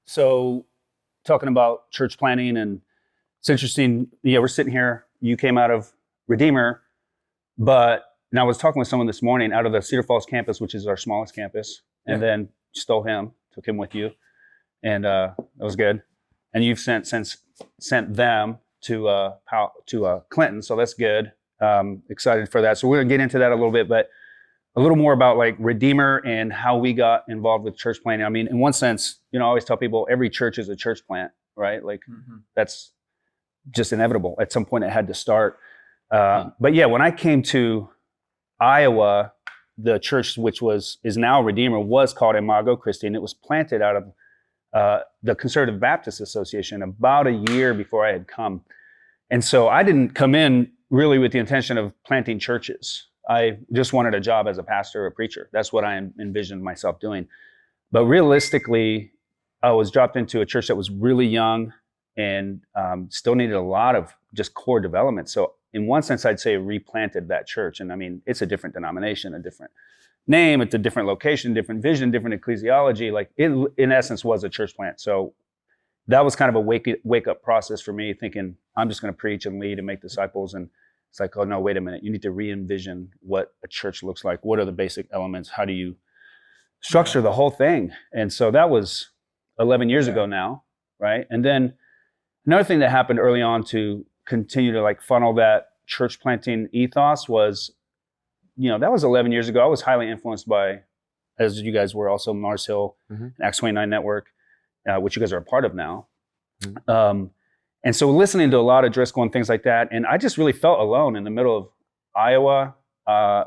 So talking about church planting, and it's interesting. Yeah, we're sitting here. You came out of Redeemer, and I was talking with someone this morning out of the Cedar Falls campus, which is our smallest campus, and then took him with you, and that was good. And you've sent them to Clinton, so that's good. Excited for that. So we're gonna get into that a little bit, but a little more about like Redeemer and how we got involved with church planting. I mean, in one sense, I always tell people every church is a church plant, right? Like that's just inevitable. At some point it had to start. But yeah, when I came to Iowa, the church, which is now Redeemer, was called Imago Christi, and it was planted out of the Conservative Baptist Association about a year before I had come. And so I didn't come in really with the intention of planting churches. I just wanted a job as a pastor or a preacher. That's what I envisioned myself doing. But realistically, I was dropped into a church that was really young and still needed a lot of just core development. So in one sense, I'd say replanted that church. And I mean, it's a different denomination, a different name, it's a different location, different vision, different ecclesiology. Like it, in essence, was a church plant. So that was kind of a wake up process for me, thinking I'm just going to preach and lead and make disciples. And it's like, oh no, wait a minute. You need to re-envision what a church looks like. What are the basic elements? How do you structure the whole thing? And so that was 11 years ago now, right? And then another thing that happened early on to continue to like funnel that church planting ethos was, that was 11 years ago. I was highly influenced by, as you guys were also, Mars Hill, Acts 29 Network, which you guys are a part of now. And so listening to a lot of Driscoll and things like that, and I just really felt alone in the middle of Iowa. I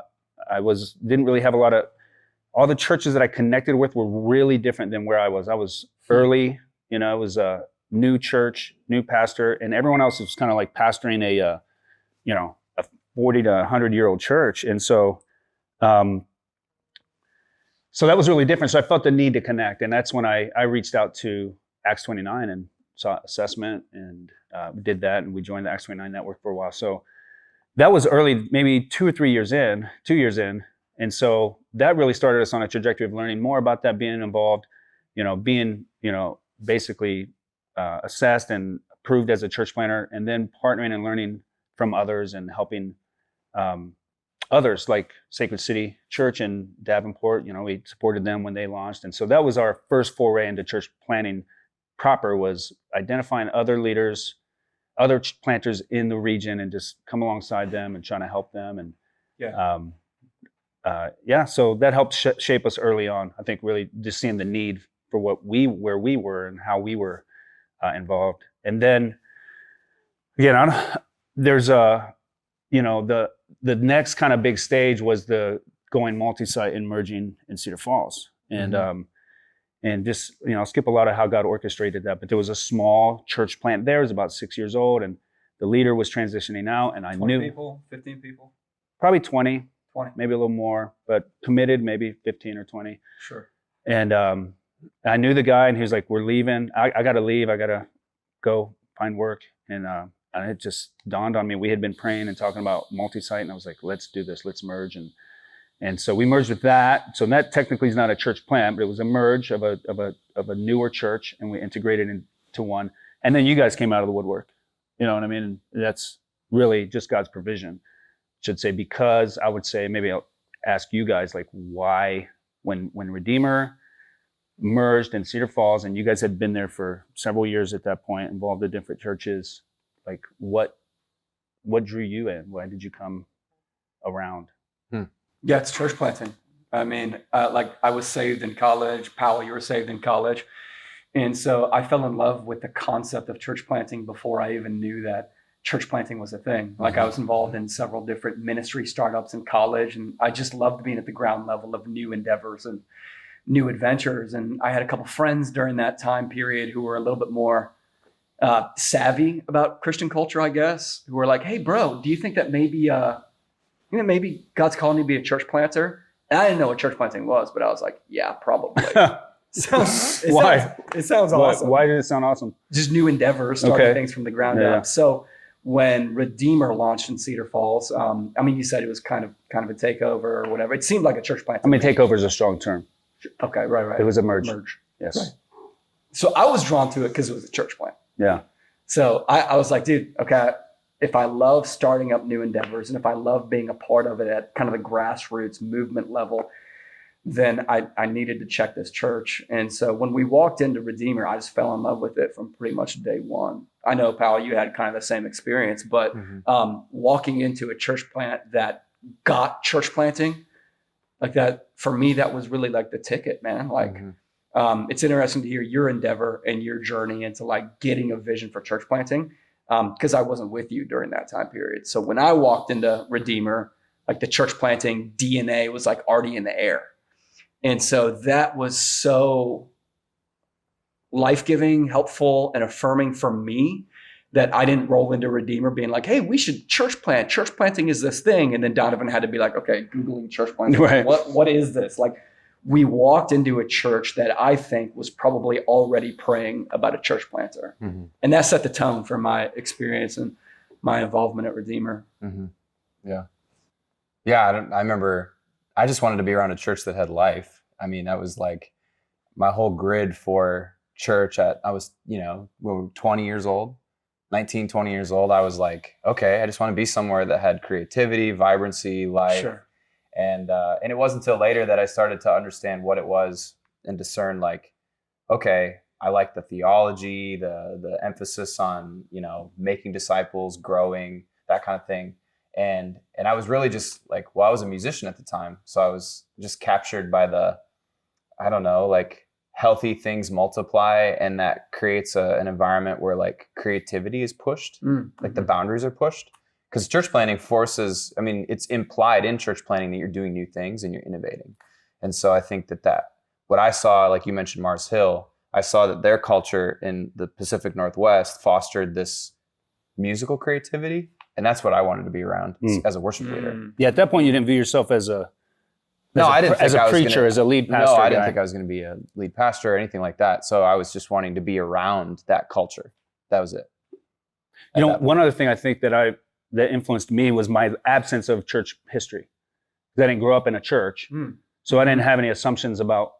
didn't really have all the churches that I connected with were really different than where I was. I was early, it was a new church, new pastor, and everyone else was kind of like pastoring a 40 to 100-year-old church. And so that was really different. So I felt the need to connect. And that's when I reached out to Acts 29 and saw assessment and did that. And we joined the Acts 29 network for a while. So that was early, maybe 2 years in. And so that really started us on a trajectory of learning more about that, being involved, being, basically assessed and approved as a church planter, and then partnering and learning from others and helping others like Sacred City Church in Davenport. We supported them when they launched. And so that was our first foray into church planting proper, was identifying other leaders, other planters in the region, and just come alongside them and trying to help them. And so that helped shape us early on. I think really just seeing the need for where we were and how we were involved. And then again, there's the next kind of big stage was the going multi-site and merging in Cedar Falls. And just, I'll skip a lot of how God orchestrated that, but there was a small church plant there. It was about 6 years old, and the leader was transitioning out, and I 20 knew people, 15 people, probably 20, maybe a little more, but committed maybe 15 or 20. Sure. And I knew the guy, and he was like, "We're leaving. I got to leave. I got to go find work." And it just dawned on me. We had been praying and talking about multi-site, and I was like, "Let's do this. Let's merge." And so we merged with that. So that technically is not a church plant, but it was a merge of a newer church, and we integrated into one. And then you guys came out of the woodwork. You know what I mean? And that's really just God's provision, should say, because I would say, maybe I'll ask you guys, like, why when Redeemer merged in Cedar Falls, and you guys had been there for several years at that point, involved in different churches, like what drew you in? Why did you come around? Yeah, it's church planting. I mean, I was saved in college. Powell, you were saved in college. And so I fell in love with the concept of church planting before I even knew that church planting was a thing. Like, I was involved in several different ministry startups in college, and I just loved being at the ground level of new endeavors and new adventures. And I had a couple friends during that time period who were a little bit more savvy about Christian culture, I guess, who were like, "Hey, bro, do you think that maybe God's calling you to be a church planter?" And I didn't know what church planting was, but I was like, "Yeah, probably." Why? It sounds awesome. Why did it sound awesome? Just new endeavors, starting things from the ground up. So when Redeemer launched in Cedar Falls, you said it was kind of a takeover or whatever. It seemed like a church plant. Takeover is a strong term. Okay, right. It was a merge. Yes. Right. So I was drawn to it because it was a church plant. Yeah. So I was like, dude, okay, if I love starting up new endeavors and if I love being a part of it at kind of the grassroots movement level, then I needed to check this church. And so when we walked into Redeemer, I just fell in love with it from pretty much day one. I know, Powell, you had kind of the same experience, but walking into a church plant that got church planting, like that, for me, that was really like the ticket, man. Like, it's interesting to hear your endeavor and your journey into like getting a vision for church planting, because I wasn't with you during that time period. So when I walked into Redeemer, like the church planting DNA was like already in the air. And so that was so life-giving, helpful, and affirming for me that I didn't roll into Redeemer being like, hey, we should church plant. Church planting is this thing. And then Donovan had to be like, okay, Googling church planting. Right. What is this? Like, we walked into a church that I think was probably already praying about a church planter. And that set the tone for my experience and my involvement at Redeemer. Yeah. I remember I just wanted to be around a church that had life. I mean, that was like my whole grid for church I was, when we were 20 years old, 19, 20 years old. I was like, okay, I just want to be somewhere that had creativity, vibrancy, life. Sure. And it wasn't until later that I started to understand what it was and discern like, okay, I like the theology, the emphasis on, making disciples, growing, that kind of thing. And I was really just like, I was a musician at the time. So I was just captured by healthy things multiply. And that creates an environment where like creativity is pushed, like the boundaries are pushed. Because church planting forces, it's implied in church planting that you're doing new things and you're innovating. And so I think that what I saw, like you mentioned Mars Hill, I saw that their culture in the Pacific Northwest fostered this musical creativity. And that's what I wanted to be around as a worship leader. Yeah, at that point, you didn't view yourself as a preacher, as a lead pastor. No, I didn't think I was going to be a lead pastor or anything like that. So I was just wanting to be around that culture. That was it. One other thing I think that influenced me was my absence of church history. I didn't grow up in a church, so I didn't have any assumptions about,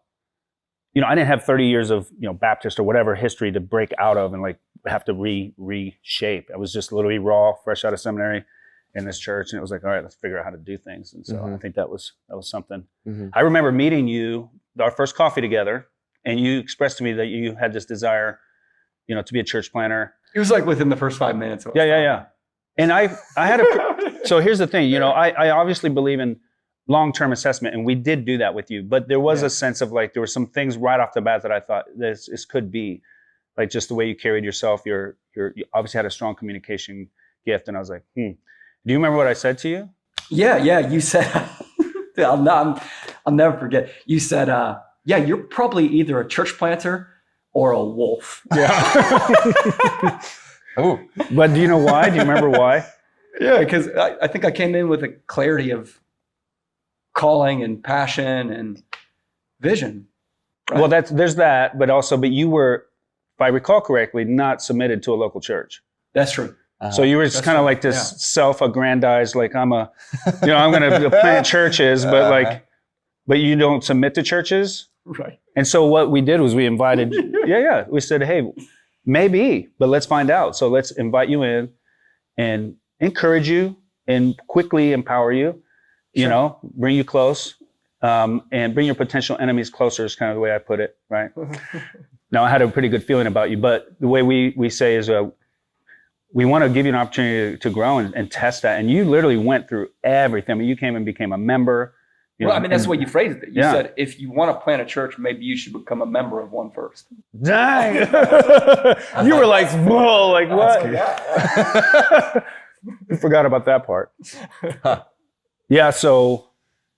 I didn't have 30 years of, Baptist or whatever history to break out of and like have to reshape. I was just literally raw, fresh out of seminary in this church, and it was like, all right, let's figure out how to do things. And so I think that was something. I remember meeting you, our first coffee together, and you expressed to me that you had this desire, to be a church planter. It was like within the first 5 minutes. Yeah. And I had so here's the thing, I obviously believe in long-term assessment, and we did do that with you, but there was a sense of like, there were some things right off the bat that I thought this could be, like just the way you carried yourself, you obviously had a strong communication gift, and I was like, do you remember what I said to you? Yeah, you said, I'll never forget, you said, you're probably either a church planter or a wolf. Yeah. Oh, but do you know why? Do you remember why? Yeah, because I think I came in with a clarity of calling and passion and vision. Right? Well, there's that, but you were, if I recall correctly, not submitted to a local church. That's true. So you were just kind of like this self-aggrandized, like I'm going to plant churches, but you don't submit to churches. Right. And so what we did was we invited, we said, hey, maybe, but let's find out. So let's invite you in and encourage you and quickly empower you, bring you close, and bring your potential enemies closer is kind of the way I put it, right? Now, I had a pretty good feeling about you, but the way we say is we want to give you an opportunity to grow and test that. And you literally went through everything. You came and became a member. That's the way you phrased it. You said, if you want to plant a church, maybe you should become a member of one first. Dang! You were like, whoa, like what? You forgot about that part. Yeah. So,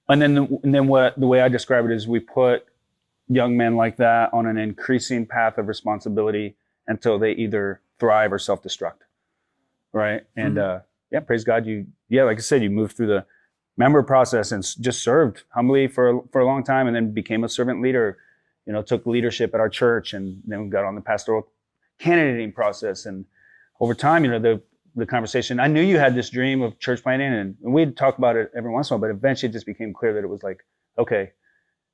and then the way I describe it is we put young men like that on an increasing path of responsibility until they either thrive or self-destruct. Right. And praise God. Like I said, you moved through the member process and just served humbly for a long time, and then became a servant leader, took leadership at our church, and then we got on the pastoral candidating process. And over time, the conversation, I knew you had this dream of church planting, and we'd talk about it every once in a while, but eventually it just became clear that it was like, okay,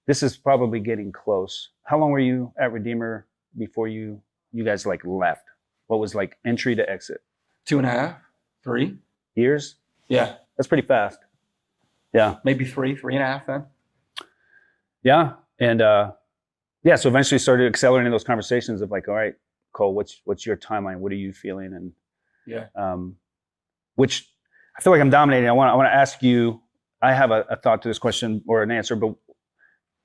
this is probably getting close. How long were you at Redeemer before you guys like left? What was like entry to exit? 2.5, 3. Years? Yeah, That's pretty fast. Yeah. maybe 3.5 then. Yeah. And yeah, so eventually started accelerating those conversations of like, all right, Cole, what's your timeline? What are you feeling? And Yeah. Which I feel like I'm dominating. I want to ask you, I have a thought to this question or an answer, but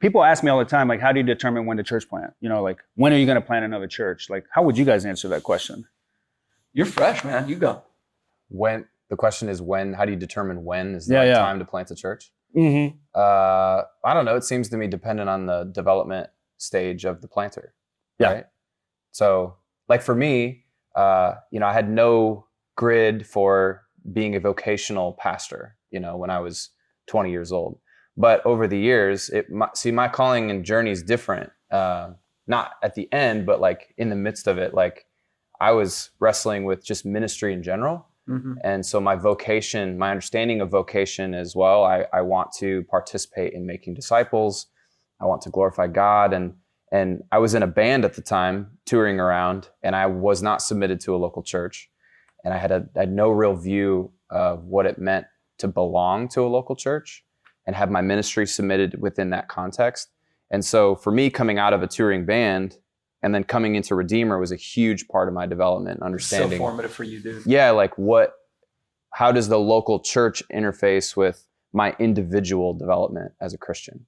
people ask me all the time, like, how do you determine when to church plant? You know, like, when are you going to plant another church? Like, how would you guys answer that question? You're fresh, man. You go. When the question is when, how do you determine when is the Yeah, right yeah. time to plant a church? Mm-hmm. I don't know. It seems to me dependent on the development stage of the planter. Yeah. Right. So like for me, I had no grid for being a vocational pastor, when I was 20 years old. But over the years, my calling and journey is different. Not at the end, but like in the midst of it, like I was wrestling with just ministry in general. Mm-hmm. And so my understanding of vocation as well, I want to participate in making disciples. I want to glorify God. And I was in a band at the time touring around, and I was not submitted to a local church. And I had no real view of what it meant to belong to a local church and have my ministry submitted within that context. And so for me, coming out of a touring band and then coming into Redeemer was a huge part of my development, understanding. So formative for you, dude. Yeah, like how does the local church interface with my individual development as a Christian?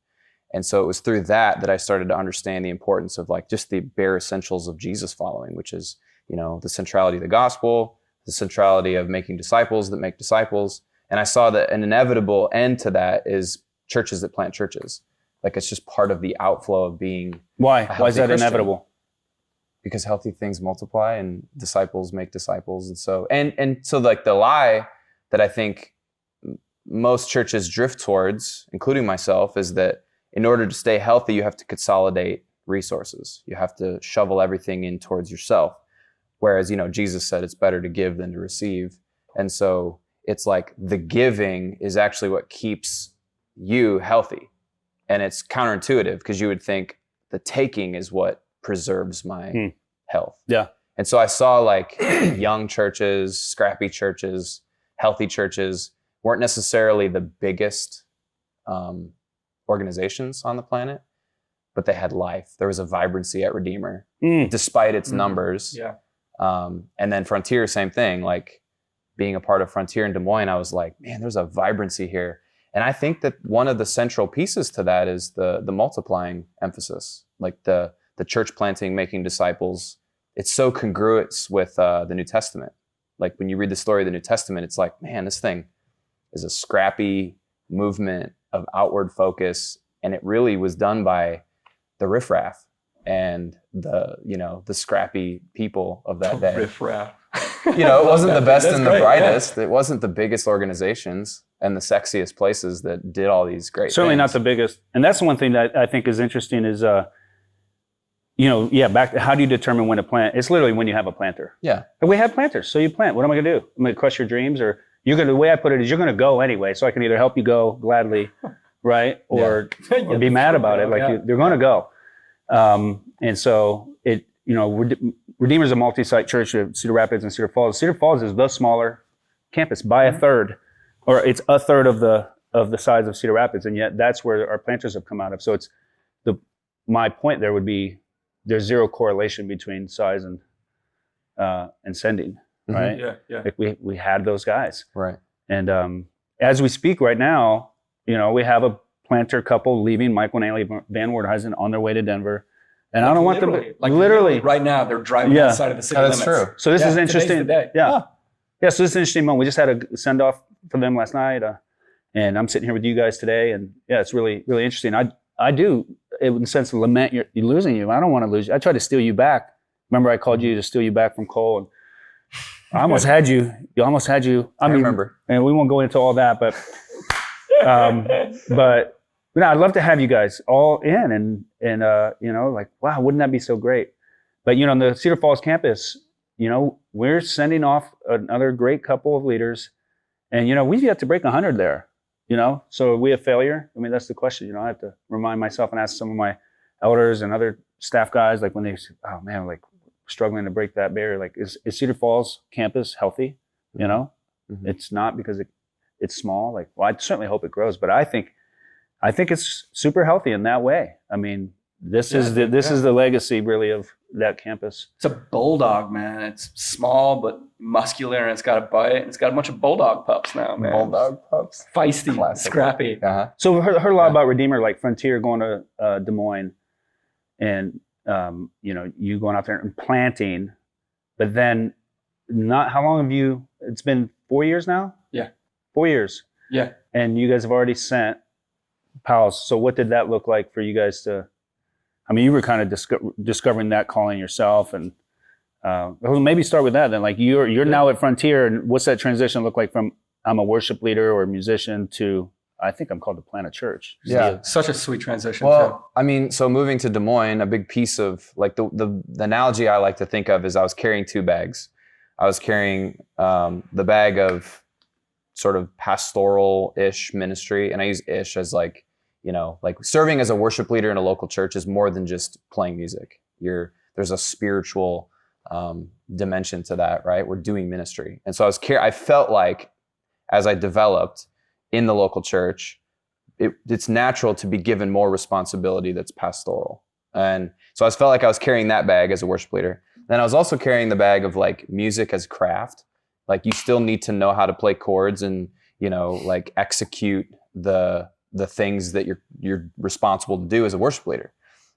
And so it was through that I started to understand the importance of like just the bare essentials of Jesus following, which is, the centrality of the gospel, the centrality of making disciples that make disciples. And I saw that an inevitable end to that is churches that plant churches. Like it's just part of the outflow of being. Why? a Why is healthy that Christian. inevitable? Because healthy things multiply and disciples make disciples. And so, and so like the lie that I think most churches drift towards, including myself, is that in order to stay healthy, you have to consolidate resources. You have to shovel everything in towards yourself. Whereas, Jesus said it's better to give than to receive. And so it's like the giving is actually what keeps you healthy. And it's counterintuitive because you would think the taking is what preserves my health. Yeah. And so I saw like young churches, scrappy churches, healthy churches weren't necessarily the biggest organizations on the planet, but they had life. There was a vibrancy at Redeemer despite its numbers. Yeah. And then Frontier, same thing. Like being a part of Frontier in Des Moines, I was like, man, there's a vibrancy here. And I think that one of the central pieces to that is the multiplying emphasis, like the church planting, making disciples. It's so congruous with the New Testament. Like when you read the story of the New Testament, it's like, man, this thing is a scrappy movement of outward focus. And it really was done by the riffraff and the scrappy people of that day. Riffraff. It wasn't the best That's and the great, brightest. Yeah. It wasn't the biggest organizations and the sexiest places that did all these great Certainly things. not the biggest. And that's the one thing that I think is interesting is, back how do you determine when to plant? It's literally when you have a planter. Yeah. And we have planters, so you plant. What am I gonna do? I'm gonna crush your dreams, or the way I put it is you're gonna go anyway, so I can either help you go gladly, right? Or be mad about it. Like they're gonna go. And so Redeemer's a multi-site church of Cedar Rapids and Cedar Falls. Cedar Falls is the smaller campus by a third, or it's a third of the size of Cedar Rapids, and yet that's where our planters have come out of. So it's my point there would be there's zero correlation between size and sending, right? Yeah. Like we had those guys, Right. and as we speak right now, we have a planter couple leaving, Michael and Ailey Van Wordhuizen, on their way to Denver. And I don't want them to literally right now they're driving outside of the city limits. That's true. So this is interesting. Today's the day. Yeah. Yeah. So this is an interesting moment. We just had a send off for them last night. And I'm sitting here with you guys today. And yeah, it's really, really interesting. I do, in the sense of lament you're losing you. I don't want to lose you. I tried to steal you back. Remember I called you to steal you back from Cole, and I almost had you. You almost had you. I remember. And we won't go into all that, but I'd love to have you guys all in and like, wow, wouldn't that be so great? But on the Cedar Falls campus, we're sending off another great couple of leaders, and we've yet to break 100 there. So are we a failure? I mean, that's the question. I have to remind myself and ask some of my elders and other staff guys, like when they say, oh man, like struggling to break that barrier, like is Cedar Falls campus healthy? You know, it's not because it's small. Like, well, I certainly hope it grows, but I think it's super healthy in that way. I mean, this is the legacy really of that campus. It's a bulldog, man. It's small but muscular, and it's got a bite. And it's got a bunch of bulldog pups now, man. Bulldog pups. Feisty, Classic. scrappy. Uh-huh. So heard a lot about Redeemer, like Frontier going to Des Moines, and you know, you going out there and planting, but then not how long have you? It's been 4 years now. Yeah, 4 years. Yeah, and you guys have already sent Powell's. So what did that look like for you guys to? I mean, you were kind of discovering that calling yourself, and well, maybe start with that then. Like you're now at Frontier, and what's that transition look like from I'm a worship leader or musician to I think I'm called to plant a church? Yeah, such a sweet transition. Well, I mean, so moving to Des Moines, a big piece of like the analogy I like to think of is I was carrying two bags. I was carrying the bag of sort of pastoral-ish ministry, and I use ish as like, you know, like serving as a worship leader in a local church is more than just playing music. There's a spiritual dimension to that, right? We're doing ministry. And so I felt like as I developed in the local church, it's natural to be given more responsibility that's pastoral. And so I felt like I was carrying that bag as a worship leader. Then I was also carrying the bag of like music as craft. Like you still need to know how to play chords and, you know, like execute the things that you're responsible to do as a worship leader.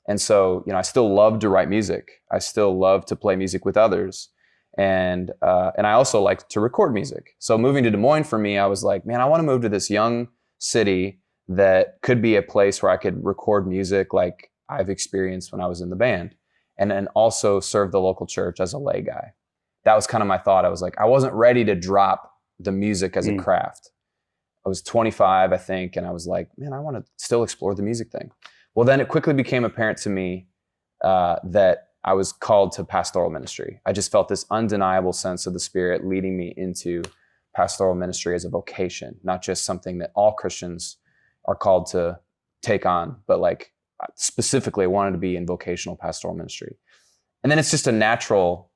And so, you know, I still love to write music. I still love to play music with others. And I also like to record music. So moving to Des Moines for me, I was like, man, I want to move to this young city that could be a place where I could record music like I've experienced when I was in the band, and then also serve the local church as a lay guy. That was kind of my thought. I was like, I wasn't ready to drop the music as a craft. I was 25, I think, and I was like, man, I want to still explore the music thing. Well, then it quickly became apparent to me that I was called to pastoral ministry. I just felt this undeniable sense of the Spirit leading me into pastoral ministry as a vocation, not just something that all Christians are called to take on, but like specifically I wanted to be in vocational pastoral ministry. And then it's just a natural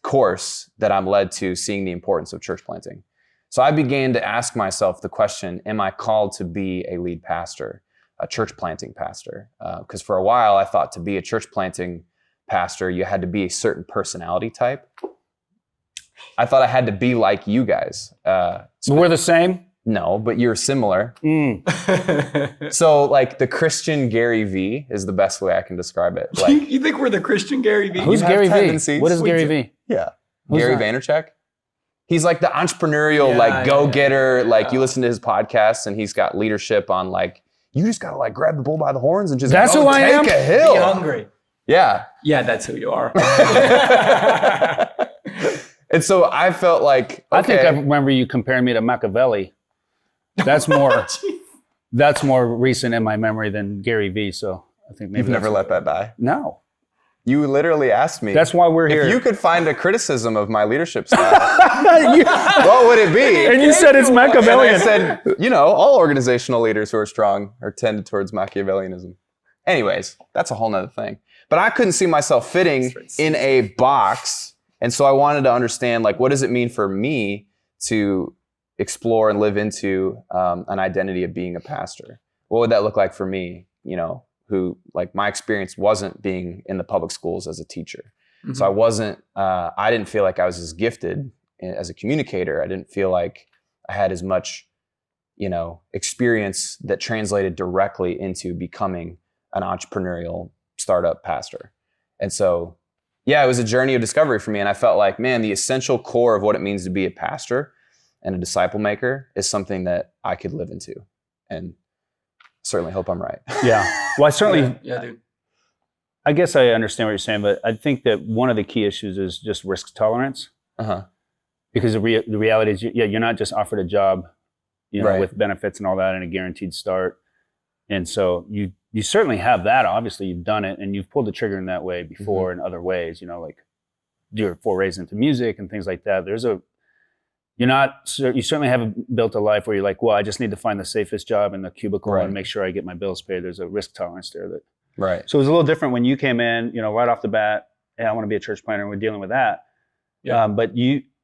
course that I'm led to seeing the importance of church planting. So I began to ask myself the question, am I called to be a lead pastor, a church planting pastor? Because for a while I thought to be a church planting pastor, you had to be a certain personality type. I thought I had to be like you guys. We're the same? No, but you're similar. So like the Christian Gary V is the best way I can describe it. Like, you think we're the Christian Gary V? Who's Gary V? What is Gary V? Yeah. Who's Gary that? Vaynerchuk. He's like the entrepreneurial, go-getter. Like you listen to his podcasts and he's got leadership on like, you just gotta like grab the bull by the horns and just That's go who I am? take a hill. Be hungry. Yeah. Yeah, that's who you are. And so I felt like, okay. I think I remember you comparing me to Machiavelli. That's more recent in my memory than Gary V. So I think maybe You've never let that die. No. You literally asked me. That's why we're here. If you could find a criticism of my leadership style, what would it be? And you said it's Machiavellian. And I said, you know, all organizational leaders who are strong are tended towards Machiavellianism. Anyways, that's a whole nother thing. But I couldn't see myself fitting in a box. And so I wanted to understand, like, what does it mean for me to explore and live into an identity of being a pastor? What would that look like for me, you know, who, like, my experience wasn't being in the public schools as a teacher. Mm-hmm. So I didn't feel like I was as gifted as a communicator. I didn't feel like I had as much, you know, experience that translated directly into becoming an entrepreneurial startup pastor. And so, yeah, it was a journey of discovery for me. And I felt like, man, the essential core of what it means to be a pastor and a disciple maker is something that I could live into. And certainly hope I'm right. Yeah. Well, I certainly, yeah, dude. I guess I understand what you're saying, but I think that one of the key issues is just risk tolerance. Uh-huh. Because the reality is, you're not just offered a job, you know, right. with benefits and all that and a guaranteed start. And so you certainly have that. Obviously, you've done it and you've pulled the trigger in that way before in other ways, you know, like your forays into music and things like that. You certainly haven't built a life where you're like, well, I just need to find the safest job in the cubicle and make sure I get my bills paid. There's a risk tolerance there that Right. So it was a little different when you came in, right off the bat, hey, I want to be a church planter, and we're dealing with that. Yeah. But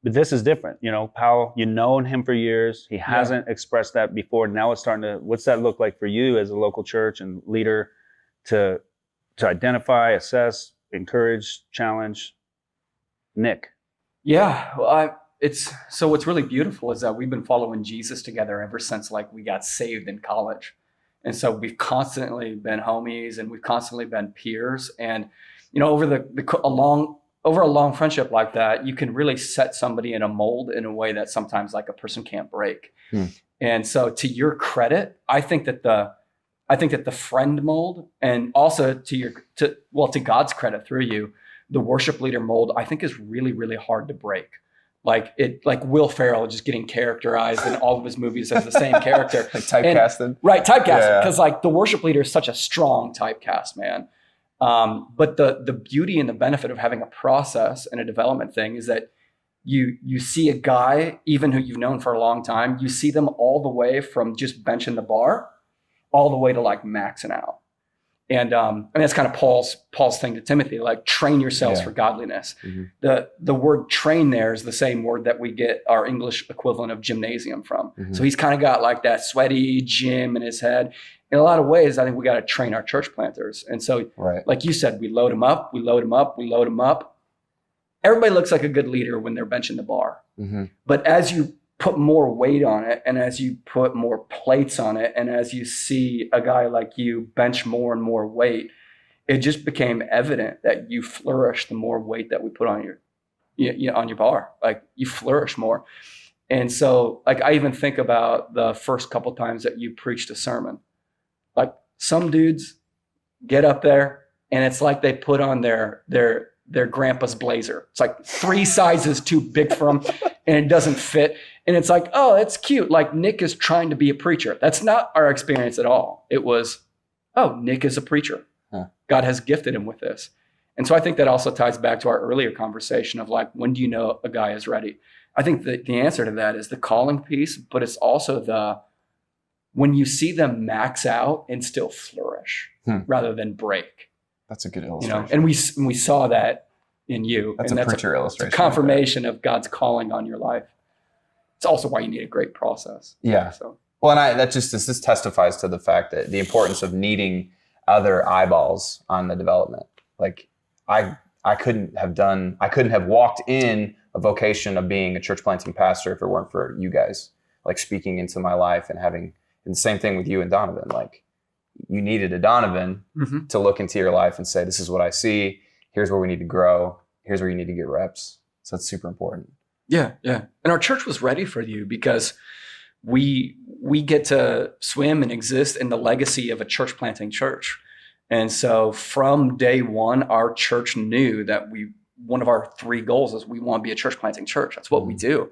this is different. Powell, you've known him for years. He hasn't expressed that before. Now it's starting to, what's that look like for you as a local church and leader to identify, assess, encourage, challenge? Nick. Yeah. Well, so what's really beautiful is that we've been following Jesus together ever since we got saved in college. And so we've constantly been homies and we've constantly been peers. And, over a long friendship like that, you can really set somebody in a mold in a way that sometimes a person can't break. And so to your credit, I think that the friend mold, and also to God's credit through you, the worship leader mold, I think is really, really hard to break. Like Will Ferrell just getting characterized in all of his movies as the same character. Typecasted. Right, typecasted. Because the worship leader is such a strong typecast, man. But the beauty and the benefit of having a process and a development thing is that you see a guy, even who you've known for a long time, you see them all the way from just benching the bar all the way to maxing out. And that's kind of Paul's thing to Timothy, train yourselves for godliness. Mm-hmm. The word train there is the same word that we get our English equivalent of gymnasium from. Mm-hmm. So he's kind of got that sweaty gym in his head. In a lot of ways, I think we got to train our church planters. And so, like you said, we load them up. Everybody looks like a good leader when they're benching the bar. Mm-hmm. But as you put more weight on it, and as you put more plates on it, and as you see a guy like you bench more and more weight, it just became evident that you flourish the more weight that we put on your bar. You flourish more. And so I even think about the first couple times that you preached a sermon. Some dudes get up there and it's like they put on their grandpa's blazer. It's 3 sizes too big for them and it doesn't fit. And it's oh, that's cute. Nick is trying to be a preacher. That's not our experience at all. It was, oh, Nick is a preacher. Huh. God has gifted him with this. And so I think that also ties back to our earlier conversation of when do you know a guy is ready? I think the answer to that is the calling piece, but it's also when you see them max out and still flourish rather than break. That's a good illustration. And we saw that in you. That's and a preacher illustration. It's a confirmation of God's calling on your life. It's also why you need a great process. Yeah. So. Well, and this testifies to the fact that the importance of needing other eyeballs on the development. I couldn't have walked in a vocation of being a church planting pastor if it weren't for you guys, speaking into my life and having, and the same thing with you and Donovan, you needed a Donovan to look into your life and say, this is what I see. Here's where we need to grow. Here's where you need to get reps. So that's super important. Yeah. Yeah. And our church was ready for you because we get to swim and exist in the legacy of a church planting church. And so from day one, our church knew that one of our 3 goals is we want to be a church planting church. That's what we do.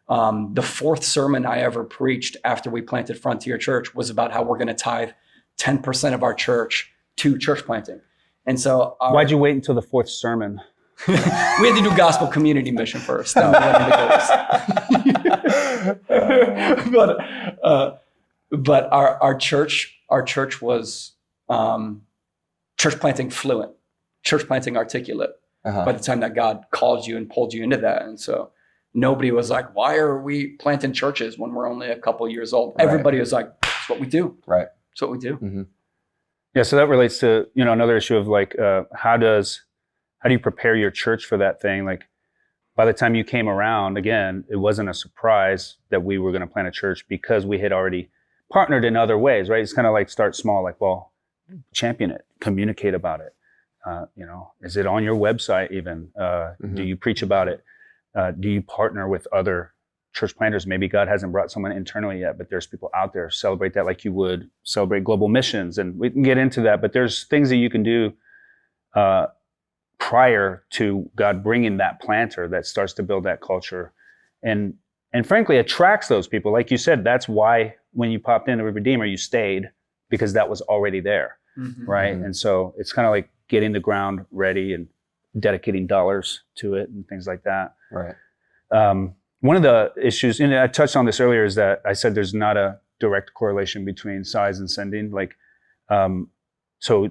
The 4th sermon I ever preached after we planted Frontier Church was about how we're going to tithe 10% of our church to church planting. And so why'd you wait until the 4th sermon? We had to do gospel community mission first. But our church was church planting fluent, church planting articulate by the time that God called you and pulled you into that. And so nobody was why are we planting churches when we're only a couple years old? Right. Everybody was that's what we do. Right. That's what we do. Mm-hmm. Yeah. So that relates to, another issue of how do you prepare your church for that thing? By the time you came around, again, it wasn't a surprise that we were going to plant a church because we had already partnered in other ways, right? It's kind of start small, champion it, communicate about it. Is it on your website even? Do you preach about it? Do you partner with other church planters? Maybe God hasn't brought someone internally yet, but there's people out there. Celebrate that like you would celebrate global missions. And we can get into that, but there's things that you can do prior to God bringing that planter that starts to build that culture and frankly attracts those people. Like you said, that's why when you popped into Redeemer, you stayed because that was already there, right? Mm-hmm. And so it's kind of getting the ground ready and dedicating dollars to it and things like that. Right. One of the issues, and I touched on this earlier, is that I said there's not a direct correlation between size and sending. So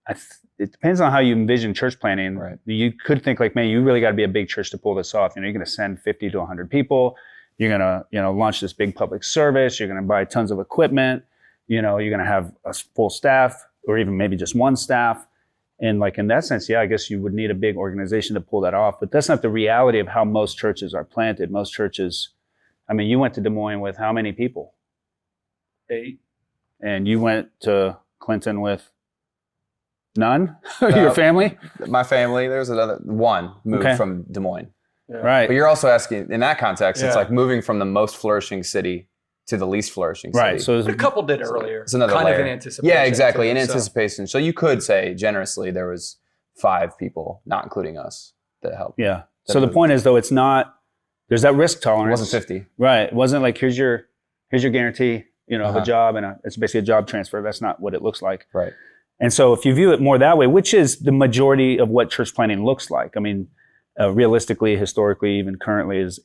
it depends on how you envision church planning. Right. You could think like, man, you really got to be a big church to pull this off. You're going to send 50 to 100 people. You're going to, launch this big public service. You're going to buy tons of equipment. You're going to have a full staff, or even maybe just one staff. And like in that sense, I guess you would need a big organization to pull that off. But that's not the reality of how most churches are planted. Most churches, you went to Des Moines with how many people? 8. And you went to Clinton with none? Your family? My family, there's another one moved from Des Moines. Yeah. Right. But you're also asking, in that context, it's like moving from the most flourishing city to the least flourishing city. Right. So But a couple did earlier. It's another kind layer. of in anticipation. Yeah, exactly. too, In so. anticipation. So you could say generously there was 5 people, not including us, that helped. yeah. So the point is, though, it's not, there's that risk It tolerance. wasn't 50. Right. It wasn't like, here's your guarantee, of a Uh-huh. job, and it's basically a job transfer. That's not what it looks like. Right. And so if you view it more that way, which is the majority of what church planning looks like, realistically, historically, even currently, is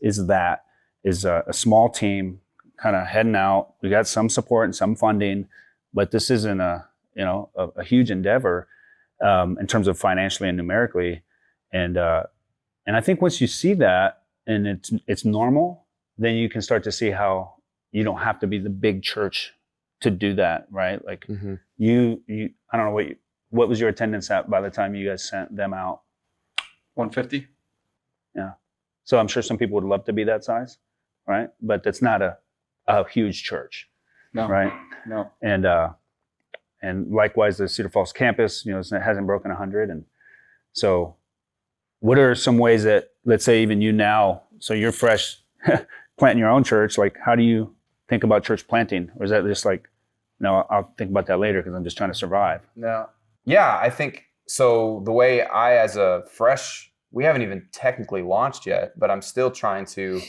a small team kind of heading out. We got some support and some funding, but this isn't a huge endeavor in terms of financially and numerically. And I think once you see that and it's normal, then you can start to see how you don't have to be the big church to do that, right? Like Mm-hmm. you I don't know what was your attendance at by the time you guys sent them out? 150. Yeah. So I'm sure some people would love to be that size, right? But that's not a huge church, No. right? No. And likewise, the Cedar Falls campus, it hasn't broken 100. And so what are some ways that, let's say even you now, so you're fresh planting your own church, like how do you think about church planting? Or is that just like, no, I'll think about that later because I'm just trying to survive? No. Yeah, I think so. The way we haven't even technically launched yet, but I'm still trying to,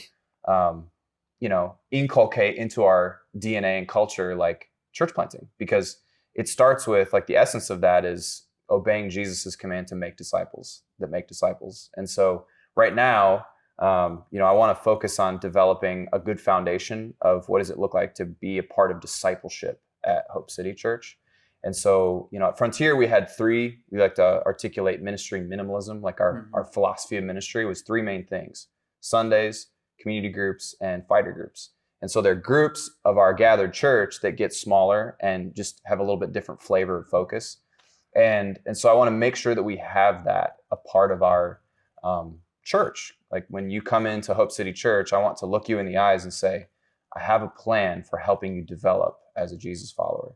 inculcate into our DNA and culture, like church planting, because it starts with like the essence of that is obeying Jesus's command to make disciples that make disciples. And so right now, I want to focus on developing a good foundation of what does it look like to be a part of discipleship at Hope City Church. And so, at Frontier, we had 3, we like to articulate ministry minimalism, like our philosophy of ministry was 3 main things: Sundays, community groups, and fighter groups. And so they're groups of our gathered church that get smaller and just have a little bit different flavor and focus. And so I want to make sure that we have that a part of our church. Like when you come into Hope City Church, I want to look you in the eyes and say, I have a plan for helping you develop as a Jesus follower.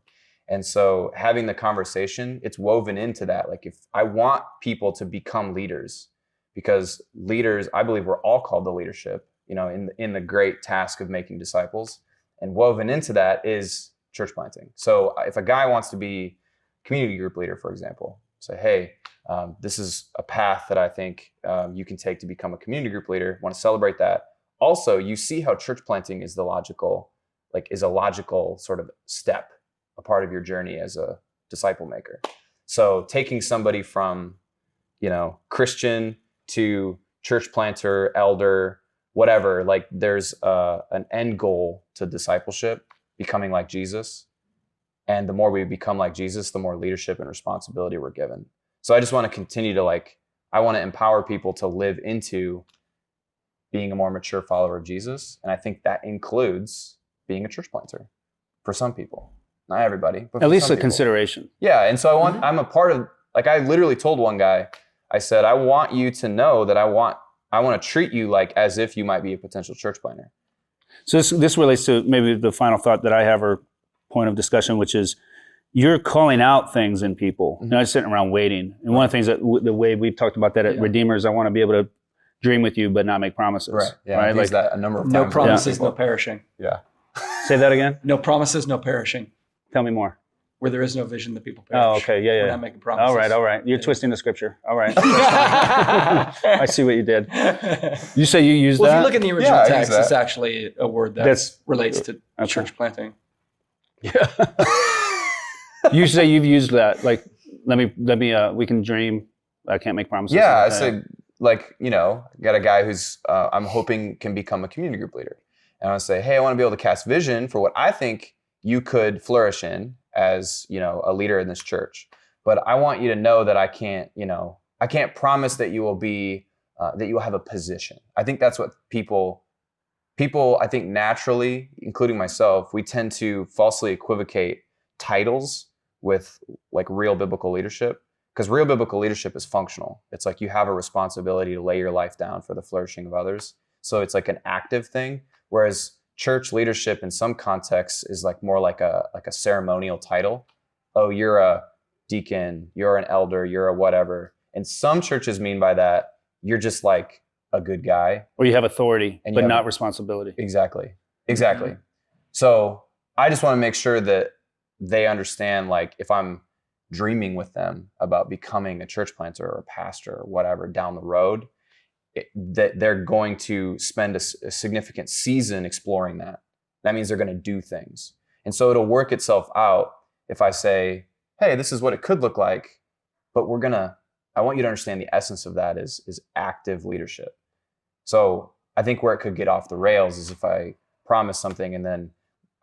And so having the conversation, it's woven into that. Like if I want people to become leaders, because leaders, I believe we're all called to leadership, in the great task of making disciples, and woven into that is church planting. So if a guy wants to be community group leader, for example, say, hey, this is a path that I think you can take to become a community group leader. Want to celebrate that. Also, you see how church planting is a logical sort of step, a part of your journey as a disciple maker. So taking somebody from, Christian to church planter, elder, whatever, like there's an end goal to discipleship, becoming like Jesus. And the more we become like Jesus, the more leadership and responsibility we're given. So I just want to continue to I want to empower people to live into being a more mature follower of Jesus. And I think that includes being a church planter for some people. Not everybody, but At least some a people. consideration. Yeah. And so I'm a part of, I literally told one guy, I said, I want you to know that I want to treat you like as if you might be a potential church planter. So this relates to maybe the final thought that I have, or point of discussion, which is you're calling out things in people, not sitting around waiting. And one of the things that the way we've talked about that at Redeemer is I want to be able to dream with you, but not make promises. Right. Yeah. Right? I've used that a number of times. No promises, no perishing. Yeah. Say that again. No promises, no perishing. Tell me more. Where there is no vision, the people perish. Oh, okay. Yeah. We're not making promises. All right. You're twisting the scripture. All right. I see what you did. You say you use Well, that? if you look in the original Yeah, I use text, that. it's actually a word that relates to church planting. Yeah. You say you've used that. Like, let me. We can dream. I can't make promises. Yeah. I Okay. said, got a guy who's I'm hoping can become a community group leader. And I would say, hey, I want to be able to cast vision for what I think you could flourish in as, a leader in this church. but I want you to know that I can't promise that you will be, that you will have a position. I think that's what people, I think naturally, including myself, we tend to falsely equivocate titles with like real biblical leadership, because real biblical leadership is functional. It's like you have a responsibility to lay your life down for the flourishing of others. So it's like an active thing, whereas church leadership in some contexts is like more like a ceremonial title. Oh, you're a deacon, you're an elder, you're a whatever. And some churches mean by that, you're just like a good guy. Or you have authority, And but not responsibility. Exactly. So I just want to make sure that they understand, like, if I'm dreaming with them about becoming a church planter or a pastor or whatever down the road, that they're going to spend a significant season exploring that. That means they're going to do things. And so it'll work itself out if I say, hey, this is what it could look like, but I want you to understand the essence of that is active leadership. So I think where it could get off the rails is if I promise something and then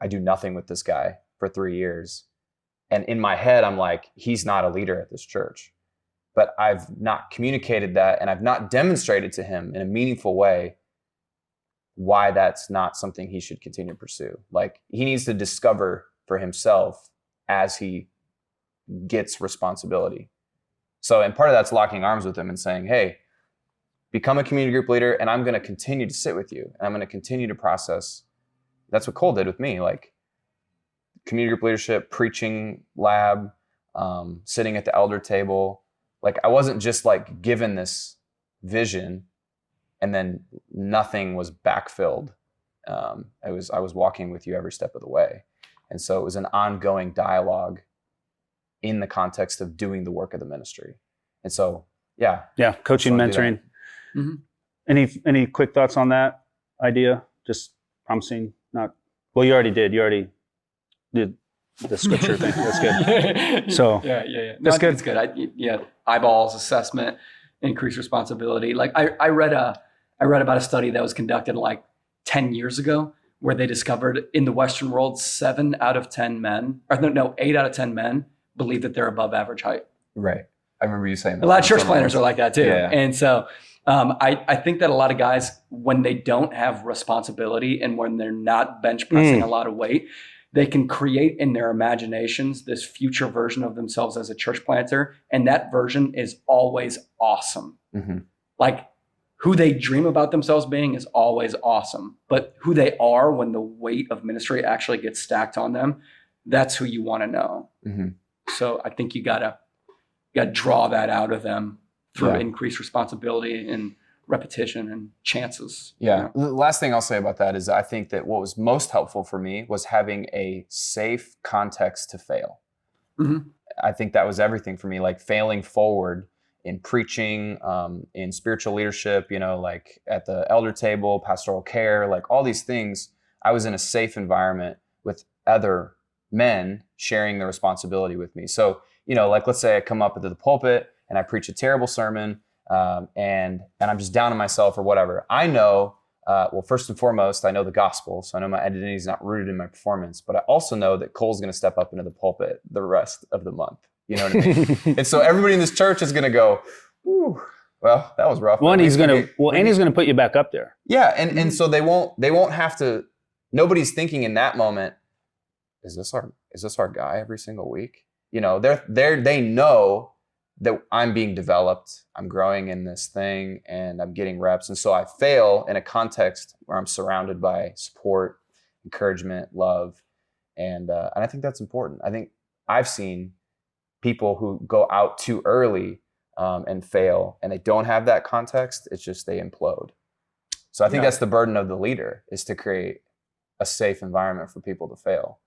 I do nothing with this guy for 3 years. And in my head, I'm like, he's not a leader at this church. But I've not communicated that, and I've not demonstrated to him in a meaningful way why that's not something he should continue to pursue. Like, he needs to discover for himself as he gets responsibility. So, and part of that's locking arms with him and saying, hey, become a community group leader, and I'm going to continue to sit with you, and I'm going to continue to process. That's what Cole did with me. Like, community group leadership, preaching lab, sitting at the elder table. Like, I wasn't just like given this vision and then nothing was backfilled. I was walking with you every step of the way. And so it was an ongoing dialogue in the context of doing the work of the ministry. And so, yeah. Yeah, coaching, mentoring. Mm-hmm. Any quick thoughts on that idea? Just promising, not, well, you already did the scripture thing. That's good. So yeah. That's good. It's good. Eyeballs, assessment, increased responsibility. Like I read about a study that was conducted like 10 years ago where they discovered in the Western world, 8 out of 10 men believe that they're above average height. Right. I remember you saying that. A lot of church planners are like that too. Yeah. And so I think that a lot of guys, when they don't have responsibility and when they're not bench pressing a lot of weight, they can create in their imaginations this future version of themselves as a church planter. And that version is always awesome. Mm-hmm. Like, who they dream about themselves being is always awesome. But who they are when the weight of ministry actually gets stacked on them, that's who you want to know. Mm-hmm. So I think you gotta draw that out of them through increased responsibility and repetition and chances. Yeah. The last thing I'll say about that is I think that what was most helpful for me was having a safe context to fail. Mm-hmm. I think that was everything for me, like failing forward in preaching, in spiritual leadership, like at the elder table, pastoral care, like all these things. I was in a safe environment with other men sharing the responsibility with me. So, like, let's say I come up into the pulpit and I preach a terrible sermon, and I'm just down on myself or whatever. I know, first and foremost, I know the gospel. So I know my identity is not rooted in my performance, but I also know that Cole's going to step up into the pulpit the rest of the month. You know what I mean? And so everybody in this church is going to go, ooh, well, that was rough. Well, and he's going to put you back up there. Yeah. And so they won't have to, nobody's thinking in that moment, is this our guy every single week? They know that I'm being developed, I'm growing in this thing, and I'm getting reps. And so I fail in a context where I'm surrounded by support, encouragement, love. And I think that's important. I think I've seen people who go out too early and fail, and they don't have that context. It's just they implode. So I think that's the burden of the leader, is to create a safe environment for people to fail.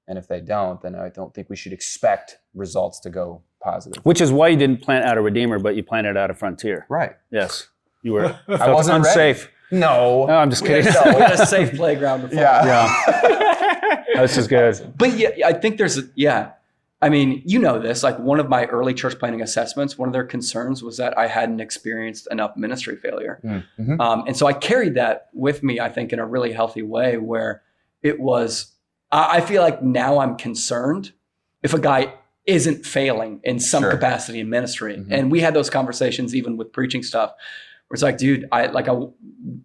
And if they don't, then I don't think we should expect results to go positive. Which is why you didn't plant out a Redeemer, but you planted out a Frontier. Right. Yes. You were I wasn't unsafe. Ready. No, I'm just kidding. We had a safe playground before. Yeah. This is good. But I think I mean, this, like one of my early church planting assessments, one of their concerns was that I hadn't experienced enough ministry failure. Mm-hmm. And so I carried that with me, I think, in a really healthy way, where it was, I feel like now I'm concerned if a guy isn't failing in some Sure. capacity in ministry. Mhm. And we had those conversations even with preaching stuff where it's like, dude, I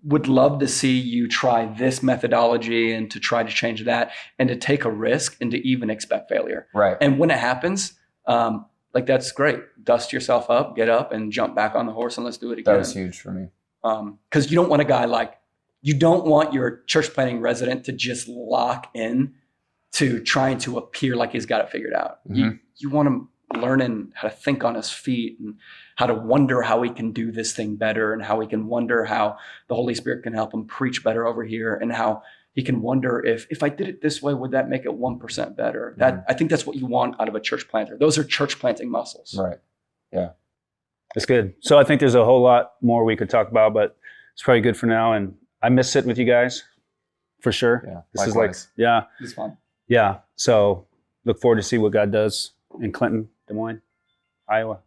would love to see you try this methodology and to try to change that and to take a risk and to even expect failure. Right. And when it happens, like that's great. Dust yourself up, get up and jump back on the horse and let's do it again. That was huge for me. Because you don't want a guy you don't want your church planting resident to just lock in to trying to appear like he's got it figured out. Mhm. You want him learning how to think on his feet and how to wonder how he can do this thing better and how he can wonder how the Holy Spirit can help him preach better over here and how he can wonder if I did it this way, would that make it 1% better? I think that's what you want out of a church planter. Those are church planting muscles. Right. Yeah. That's good. So I think there's a whole lot more we could talk about, but it's probably good for now. And I miss sitting with you guys for sure. Yeah. This Likewise. is like, It's fun. yeah. So look forward to see what God does in Clinton, Des Moines, Iowa.